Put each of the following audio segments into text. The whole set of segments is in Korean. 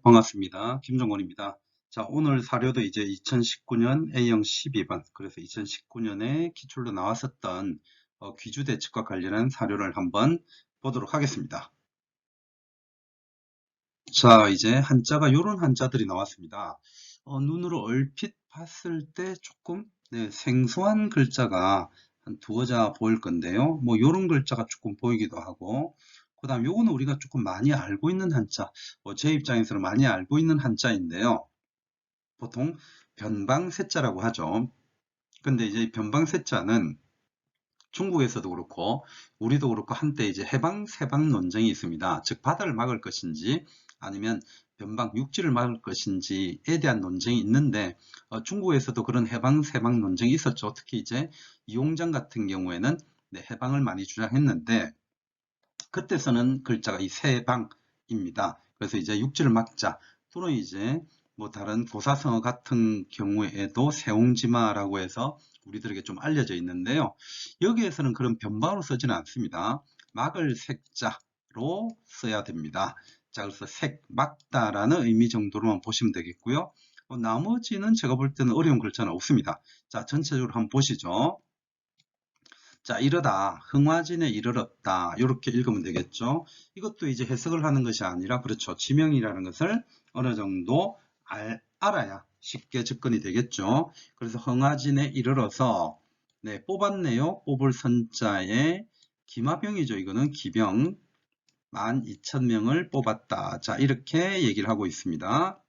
반갑습니다. 김정곤입니다. 자, 오늘 사료도 이제 2019년 A형 12번, 그래서 2019년에 기출로 나왔었던 귀주 대책과 관련한 사료를 한번 보도록 하겠습니다. 자, 이제 한자가 이런 한자들이 나왔습니다. 눈으로 얼핏 봤을 때 조금 생소한 글자가 한 두어 자 보일 건데요. 뭐 이런 글자가 조금 보이기도 하고, 그 다음 요거는 우리가 조금 많이 알고 있는 한자, 제 입장에서는 많이 알고 있는 한자인데요. 보통 변방세자라고 하죠. 근데 이제 변방세자는 중국에서도 그렇고 우리도 그렇고 한때 이제 해방 세방 논쟁이 있습니다. 즉 바다를 막을 것인지 아니면 변방 육지를 막을 것인지에 대한 논쟁이 있는데 중국에서도 그런 해방 세방 논쟁이 있었죠. 특히 이제 이용장 같은 경우에는 해방을 많이 주장했는데 그때 쓰는 글자가 이 세방입니다. 그래서 이제 육지를 막자 또는 이제 뭐 다른 고사성어 같은 경우에도 세옹지마라고 해서 우리들에게 좀 알려져 있는데요. 여기에서는 그런 변방으로 쓰지는 않습니다. 막을 색자로 써야 됩니다. 자, 그래서 색, 막다라는 의미 정도로만 보시면 되겠고요. 나머지는 제가 볼 때는 어려운 글자는 없습니다. 자, 전체적으로 한번 보시죠. 자, 이르다, 흥화진에 이르렀다. 이렇게 읽으면 되겠죠. 이것도 이제 해석을 하는 것이 아니라, 그렇죠. 지명이라는 것을 어느 정도 알아야 쉽게 접근이 되겠죠. 그래서 흥화진에 이르러서, 뽑았네요. 뽑을 선자에 기마병이죠. 이거는 기병 12,000명을 뽑았다. 자, 이렇게 얘기를 하고 있습니다.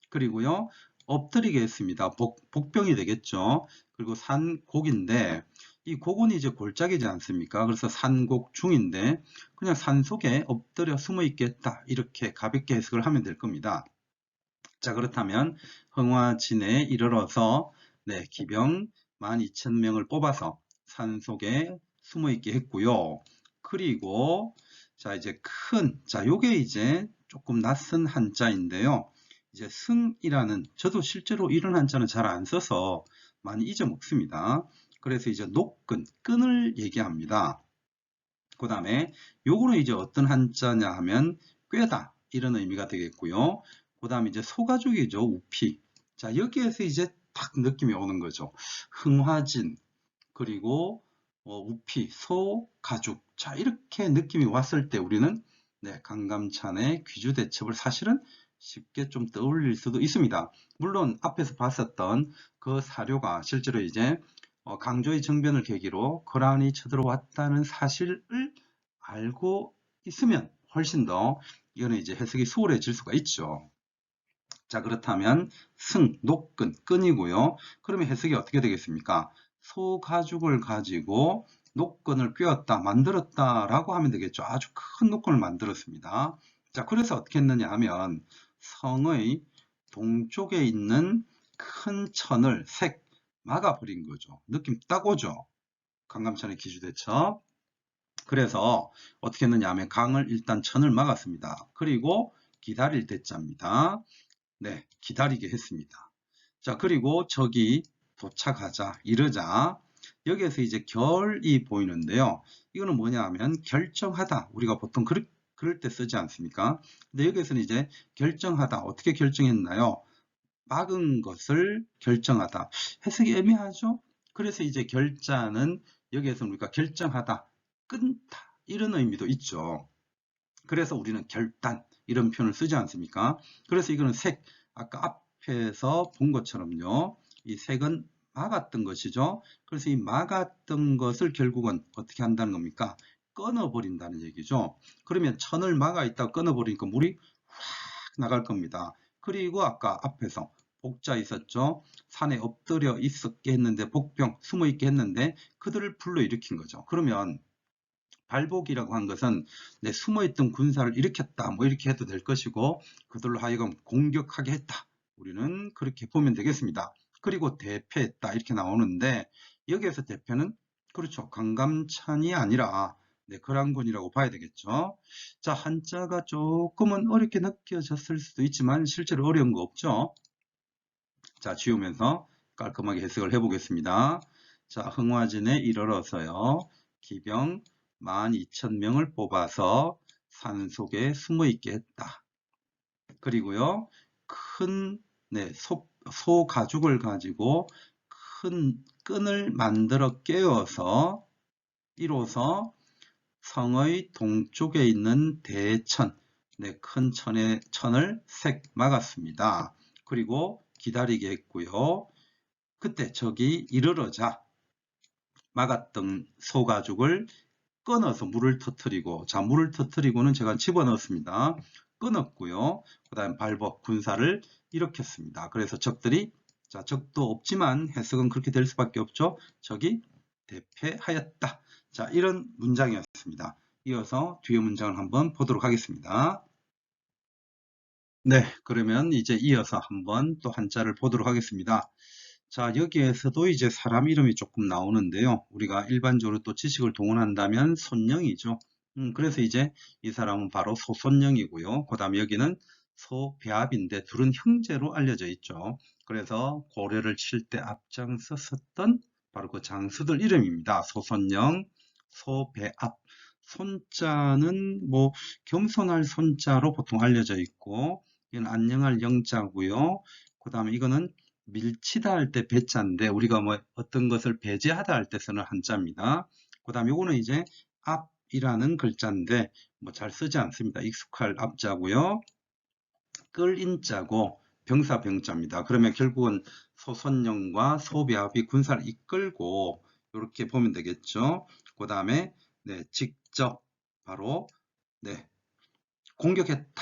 그리고요, 엎드리게 했습니다. 복병이 되겠죠. 그리고 산곡인데, 이 곡은 이제 골짜기지 않습니까? 그래서 산곡중인데, 그냥 산 속에 엎드려 숨어 있겠다. 이렇게 가볍게 해석을 하면 될 겁니다. 자, 그렇다면, 흥화진에 이르러서, 기병 12,000명을 뽑아서 산 속에 숨어 있게 했고요. 그리고, 자, 이제 자, 요게 이제 조금 낯선 한자인데요. 이제 승이라는, 저도 실제로 이런 한자는 잘 안 써서 많이 잊어먹습니다. 그래서 이제 녹근, 끈을 얘기합니다. 그 다음에 요거는 이제 어떤 한자냐 하면 꿰다 이런 의미가 되겠고요. 그 다음에 이제 소가죽이죠. 우피. 자, 여기에서 이제 딱 느낌이 오는 거죠. 흥화진 그리고 우피, 소, 가죽. 자, 이렇게 느낌이 왔을 때 우리는 강감찬의 귀주대첩을 사실은 쉽게 좀 떠올릴 수도 있습니다. 물론 앞에서 봤었던 그 사료가 실제로 이제 강조의 정변을 계기로 거란이 쳐들어왔다는 사실을 알고 있으면 훨씬 더 이거는 이제 해석이 수월해질 수가 있죠. 자, 그렇다면 승, 녹근, 끈이고요. 그러면 해석이 어떻게 되겠습니까? 소가죽을 가지고 녹근을 꿰었다, 만들었다라고 하면 되겠죠. 아주 큰 녹근을 만들었습니다. 자, 그래서 어떻게 했느냐 하면 성의 동쪽에 있는 큰 천을 막아버린 거죠. 느낌 딱 오죠? 강감찬의 기주대첩. 그래서 어떻게 했느냐 하면 강을 일단 천을 막았습니다. 그리고 기다릴 대자입니다. 기다리게 했습니다. 자, 그리고 저기 도착하자, 이르자. 여기에서 이제 결이 보이는데요. 이거는 뭐냐 하면 결정하다. 우리가 보통 그럴 때 쓰지 않습니까? 근데 여기에서는 이제 결정하다. 어떻게 결정했나요? 막은 것을 결정하다. 해석이 애매하죠? 그래서 이제 결자는 여기에서 우리가 결정하다, 끊다. 이런 의미도 있죠. 그래서 우리는 결단 이런 표현을 쓰지 않습니까? 그래서 이거는 아까 앞에서 본 것처럼요. 이 색은 막았던 것이죠. 그래서 이 막았던 것을 결국은 어떻게 한다는 겁니까? 끊어버린다는 얘기죠. 그러면 천을 막아 있다가 끊어버리니까 물이 확 나갈 겁니다. 그리고 아까 앞에서 복자 있었죠. 산에 엎드려 있었게 했는데 복병 숨어 있게 했는데 그들을 불러일으킨 거죠. 그러면 발복이라고 한 것은 숨어있던 군사를 일으켰다 뭐 이렇게 해도 될 것이고 그들로 하여금 공격하게 했다. 우리는 그렇게 보면 되겠습니다. 그리고 대패했다 이렇게 나오는데 여기에서 대패는 그렇죠. 강감찬이 아니라 거란군이라고 봐야 되겠죠. 자, 한자가 조금은 어렵게 느껴졌을 수도 있지만 실제로 어려운 거 없죠. 자, 지우면서 깔끔하게 해석을 해보겠습니다. 자, 흥화진에 이르러서요. 기병 12,000명을 뽑아서 산속에 숨어 있게 했다. 그리고요, 큰, 소 가죽을 가지고 큰 끈을 만들어 깨어서 이로써 성의 동쪽에 있는 대천, 큰 천을 색 막았습니다. 그리고 기다리게 했고요. 그때 적이 이르러자 막았던 소가죽을 끊어서 물을 터뜨리고, 자, 물을 터뜨리고는 제가 집어넣었습니다. 끊었고요. 그 다음 발법 군사를 일으켰습니다. 그래서 적들이, 자, 적도 없지만 해석은 그렇게 될 수밖에 없죠. 적이 대패하였다. 자, 이런 문장이었습니다. 이어서 뒤에 문장을 한번 보도록 하겠습니다. 네, 그러면 이제 이어서 한번 또 한자를 보도록 하겠습니다. 자, 여기에서도 이제 사람 이름이 조금 나오는데요. 우리가 일반적으로 또 지식을 동원한다면 손령이죠. 그래서 이제 이 사람은 바로 소손령이고요. 그 다음에 여기는 소배압인데 둘은 형제로 알려져 있죠. 그래서 고려를 칠 때 앞장섰었던 바로 그 장수들 이름입니다. 소손령, 소배압. 손자는 뭐 겸손할 손자로 보통 알려져 있고, 이건 안녕할 영자고요. 그 다음에 이거는 밀치다 할 때 배자인데 우리가 뭐 어떤 것을 배제하다 할 때 쓰는 한자입니다. 그 다음에 이거는 이제 앞이라는 글자인데 뭐 잘 쓰지 않습니다. 익숙할 앞자고요. 끌 인자고 병사 병자입니다. 그러면 결국은 소선영과 소배합이 군사를 이끌고 이렇게 보면 되겠죠. 그 다음에 직접 바로 공격했다.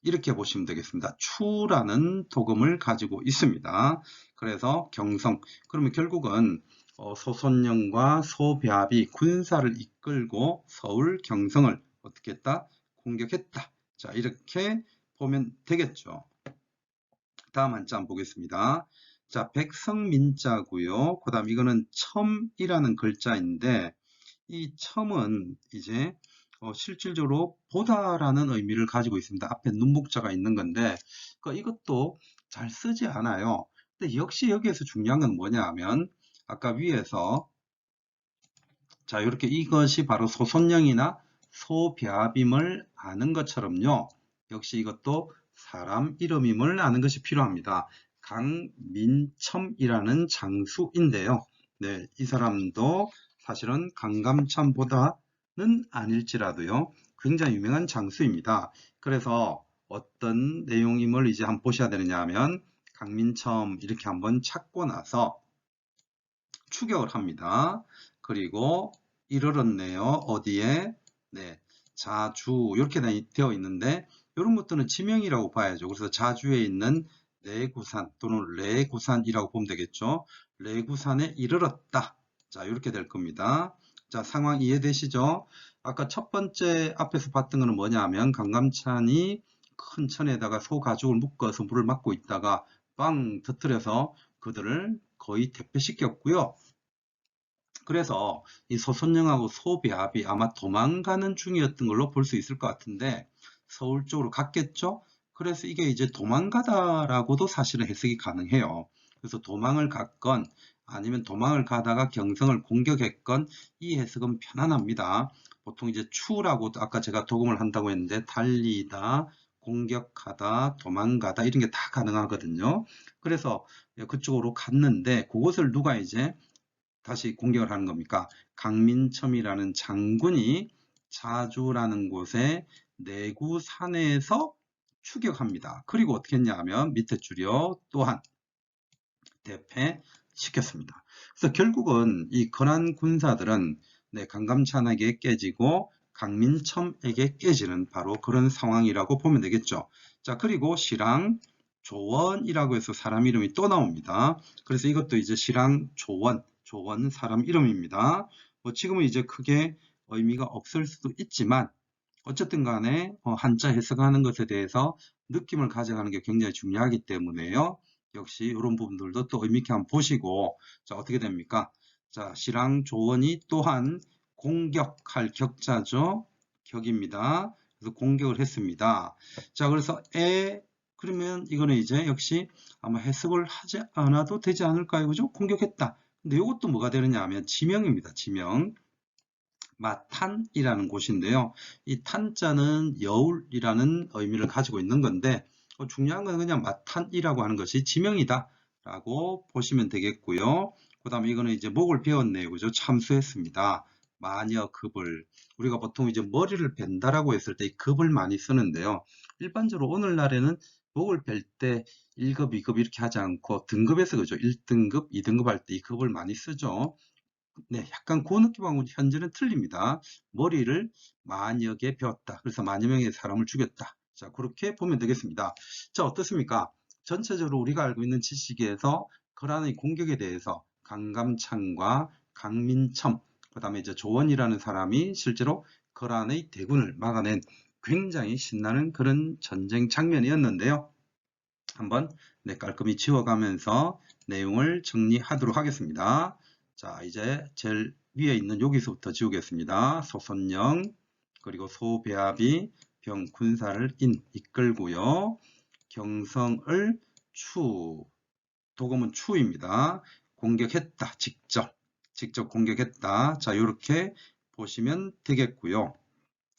이렇게 보시면 되겠습니다. 추라는 도금을 가지고 있습니다. 그래서 경성. 그러면 결국은 소선영과 소배합이 군사를 이끌고 서울 경성을 어떻게 했다? 공격했다. 자, 이렇게 보면 되겠죠. 다음 한자 한번 보겠습니다. 자, 백성민자고요. 그 다음 이거는 첨이라는 글자인데 이 첨은 이제 실질적으로 보다라는 의미를 가지고 있습니다. 앞에 눈목자가 있는 건데 이것도 잘 쓰지 않아요. 근데 역시 여기에서 중요한 건 뭐냐 하면 아까 위에서 자 이렇게 이것이 바로 소손령이나 소배압임을 아는 것처럼요. 역시 이것도 사람 이름임을 아는 것이 필요합니다. 강민첨이라는 장수인데요. 네, 이 사람도 사실은 강감찬보다는 아닐지라도요. 굉장히 유명한 장수입니다. 그래서 어떤 내용임을 이제 한번 보셔야 되느냐 하면 강민첨 이렇게 한번 찾고 나서 추격을 합니다. 그리고 이르렀네요. 어디에? 네, 자주 이렇게 되어 있는데 이런 것들은 지명이라고 봐야죠. 그래서 자주에 있는 내구산 또는 레구산이라고 보면 되겠죠. 레구산에 이르렀다. 자, 이렇게 될 겁니다. 자, 상황 이해되시죠? 아까 첫 번째 앞에서 봤던 거는 뭐냐 하면 강감찬이 큰 천에다가 소 가죽을 묶어서 물을 막고 있다가 빵 터뜨려서 그들을 거의 대패시켰고요. 그래서 이 소선영하고 소배합이 아마 도망가는 중이었던 걸로 볼 수 있을 것 같은데 서울 쪽으로 갔겠죠? 그래서 이게 이제 도망가다라고도 사실은 해석이 가능해요. 그래서 도망을 갔건 아니면 도망을 가다가 경성을 공격했건 이 해석은 편안합니다. 보통 이제 추라고 아까 제가 도금을 한다고 했는데 달리다, 공격하다, 도망가다 이런 게 다 가능하거든요. 그래서 그쪽으로 갔는데 그곳을 누가 이제 다시 공격을 하는 겁니까? 강민첨이라는 장군이 자주라는 곳에 내구산에서 추격합니다. 그리고 어떻게 했냐 하면 밑에 줄여 또한 대패시켰습니다. 그래서 결국은 이 건한 군사들은 강감찬에게 깨지고 강민첨에게 깨지는 바로 그런 상황이라고 보면 되겠죠. 자, 그리고 시랑 조원이라고 해서 사람 이름이 또 나옵니다. 그래서 이것도 이제 시랑 조원 사람 이름입니다. 뭐 지금은 이제 크게 의미가 없을 수도 있지만 어쨌든 간에 한자 해석하는 것에 대해서 느낌을 가져가는 게 굉장히 중요하기 때문에요. 역시 이런 부분들도 또 의미 있게 한번 보시고 자 어떻게 됩니까? 자 시랑 조원이 또한 공격할 격자죠. 격입니다. 그래서 공격을 했습니다. 자 그래서 그러면 이거는 이제 역시 아마 해석을 하지 않아도 되지 않을까요? 그죠? 공격했다. 근데 이것도 뭐가 되느냐 하면 지명입니다. 지명. 마탄이라는 곳인데요. 이 탄자는 여울이라는 의미를 가지고 있는 건데 중요한 건 그냥 마탄이라고 하는 것이 지명이다 라고 보시면 되겠고요. 그 다음에 이거는 이제 목을 베었네요. 그죠? 참수했습니다. 마녀 급을. 우리가 보통 이제 머리를 벤다라고 했을 때 이 급을 많이 쓰는데요. 일반적으로 오늘날에는 목을 벨 때 1급, 2급 이렇게 하지 않고 등급에서 그죠? 1등급, 2등급 할 때 이 급을 많이 쓰죠. 네, 약간 그 느낌하고 현재는 틀립니다. 머리를 만여개 베었다. 그래서 만여 명의 사람을 죽였다. 자, 그렇게 보면 되겠습니다. 자, 어떻습니까? 전체적으로 우리가 알고 있는 지식에서 거란의 공격에 대해서 강감찬과 강민첨, 그 다음에 이제 조원이라는 사람이 실제로 거란의 대군을 막아낸 굉장히 신나는 그런 전쟁 장면이었는데요. 한번 깔끔히 지워가면서 내용을 정리하도록 하겠습니다. 자, 이제 제일 위에 있는 여기서부터 지우겠습니다. 소선영, 그리고 소배합이 병군사를 이끌고요. 경성을 도금은 추입니다. 공격했다. 직접 공격했다. 자, 이렇게 보시면 되겠고요.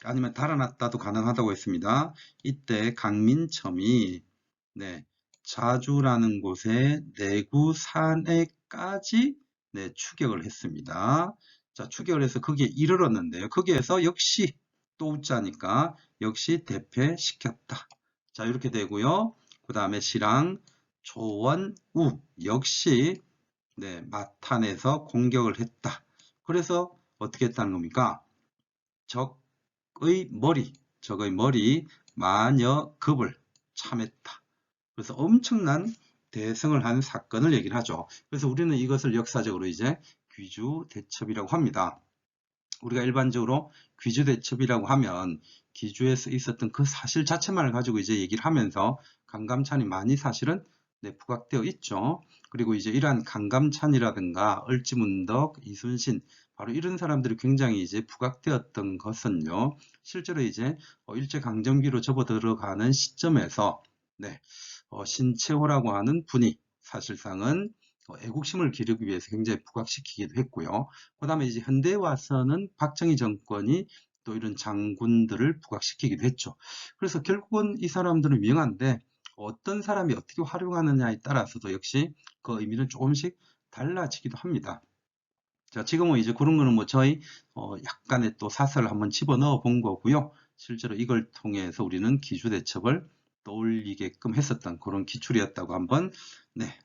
아니면 달아났다도 가능하다고 했습니다. 이때 강민첨이 자주라는 곳에 내구 산에까지 추격을 했습니다. 자, 추격을 해서 거기에 이르렀는데요. 거기에서 역시 또 웃자니까 역시 대패시켰다. 자, 이렇게 되고요. 그 다음에 시랑 조원우 역시 마탄에서 공격을 했다. 그래서 어떻게 했다는 겁니까? 적의 머리 만여급을 참했다. 그래서 엄청난 대승을 한 사건을 얘기를 하죠. 그래서 우리는 이것을 역사적으로 이제 귀주대첩이라고 합니다. 우리가 일반적으로 귀주대첩이라고 하면 기주에서 있었던 그 사실 자체만을 가지고 이제 얘기를 하면서 강감찬이 많이 사실은 부각되어 있죠. 그리고 이제 이러한 강감찬이라든가 을지문덕, 이순신 바로 이런 사람들이 굉장히 이제 부각되었던 것은요. 실제로 이제 일제강점기로 접어들어가는 시점에서 신채호라고 하는 분이 사실상은 애국심을 기르기 위해서 굉장히 부각시키기도 했고요. 그 다음에 이제 현대에 와서는 박정희 정권이 또 이런 장군들을 부각시키기도 했죠. 그래서 결국은 이 사람들은 유명한데 어떤 사람이 어떻게 활용하느냐에 따라서도 역시 그 의미는 조금씩 달라지기도 합니다. 자, 지금은 이제 그런 거는 뭐 저희 약간의 또 사설을 한번 집어넣어 본 거고요. 실제로 이걸 통해서 우리는 기주대첩을 떠올리게끔 했었던 그런 기출이었다고 한번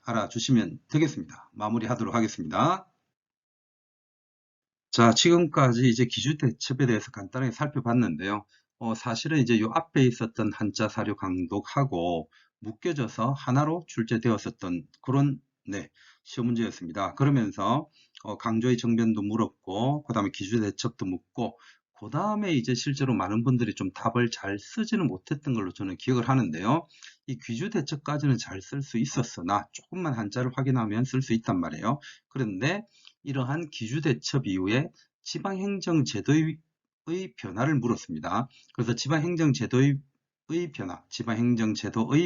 알아주시면 되겠습니다. 마무리하도록 하겠습니다. 자, 지금까지 이제 기주대첩에 대해서 간단하게 살펴봤는데요. 사실은 이제 요 앞에 있었던 한자 사료 강독하고 묶여져서 하나로 출제되었었던 그런 시험 문제였습니다. 그러면서 강조의 정변도 물었고, 그 다음에 기주대첩도 묻고, 그 다음에 이제 실제로 많은 분들이 좀 답을 잘 쓰지는 못했던 걸로 저는 기억을 하는데요. 이 기주대첩까지는 잘 쓸 수 있었으나 조금만 한자를 확인하면 쓸 수 있단 말이에요. 그런데 이러한 기주대첩 이후에 지방행정제도의 변화를 물었습니다. 그래서 지방행정제도의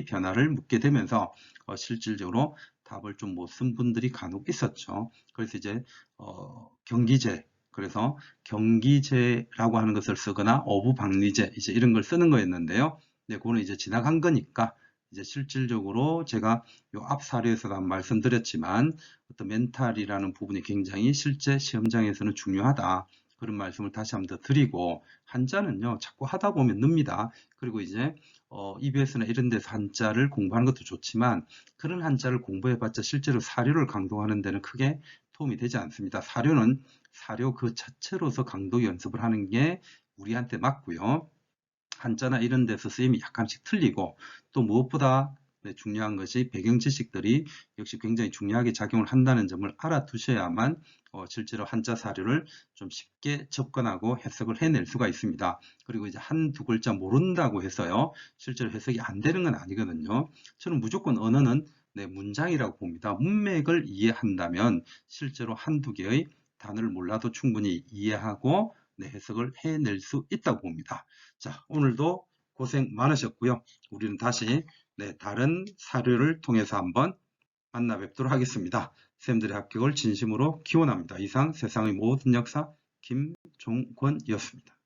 변화를 묻게 되면서 실질적으로 답을 좀 못 쓴 분들이 간혹 있었죠. 그래서 이제 경기제, 그래서 경기제라고 하는 것을 쓰거나 어부박리제 이제 이런 걸 쓰는 거였는데요. 그거는 이제 지나간 거니까 이제 실질적으로 제가 요 앞 사례에서도 한번 말씀드렸지만 어떤 멘탈이라는 부분이 굉장히 실제 시험장에서는 중요하다. 그런 말씀을 다시 한번 더 드리고, 한자는요 자꾸 하다 보면 늡니다. 그리고 이제 EBS나 이런 데서 한자를 공부하는 것도 좋지만 그런 한자를 공부해봤자 실제로 사료를 강독하는 데는 크게 도움이 되지 않습니다. 사료는 사료 그 자체로서 강독 연습을 하는 게 우리한테 맞고요. 한자나 이런 데서 쓰임이 약간씩 틀리고, 또 무엇보다 중요한 것이 배경 지식들이 역시 굉장히 중요하게 작용을 한다는 점을 알아두셔야만 실제로 한자 사료를 좀 쉽게 접근하고 해석을 해낼 수가 있습니다. 그리고 이제 한두 글자 모른다고 해서요 실제로 해석이 안 되는 건 아니거든요. 저는 무조건 언어는 문장이라고 봅니다. 문맥을 이해한다면 실제로 한두 개의 단어를 몰라도 충분히 이해하고 해석을 해낼 수 있다고 봅니다. 자, 오늘도 고생 많으셨고요. 우리는 다시 다른 사료를 통해서 한번 만나 뵙도록 하겠습니다. 쌤들의 합격을 진심으로 기원합니다. 이상 세상의 모든 역사 김종권이었습니다.